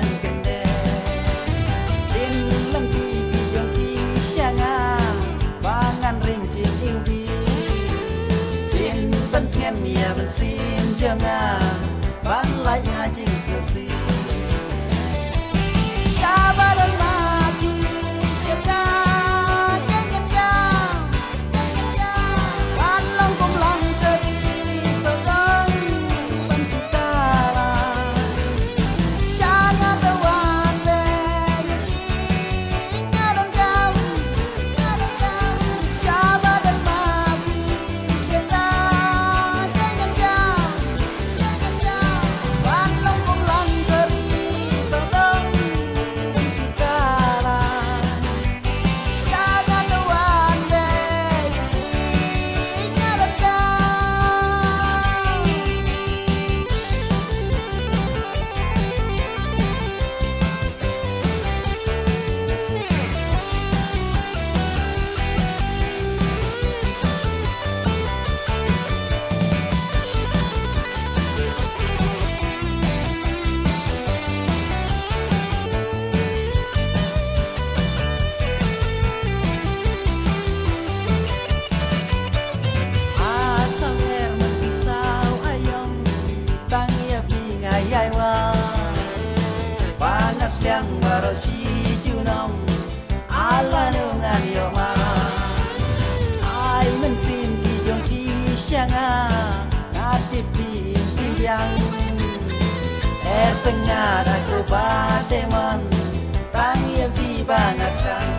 dan kende din lang yang sianga bangan rinjing iwi din ban phen mia ban sim janga ban lai ngaji susi Syabaran mati syada walang kumlang dari selang pencipta Syanga dewan beginya dan jam Syabaran mati syada walang kumlang dari selang pencipta Syanga dewan beginya dan jam Asal her mengisau ayong Tangia bingayay wa Panas liang marosi junong Ala nungan yoma Ay mensin kijong kisyanga Ngatipi pibyang tengah aku bateman Tangia bi bangat kan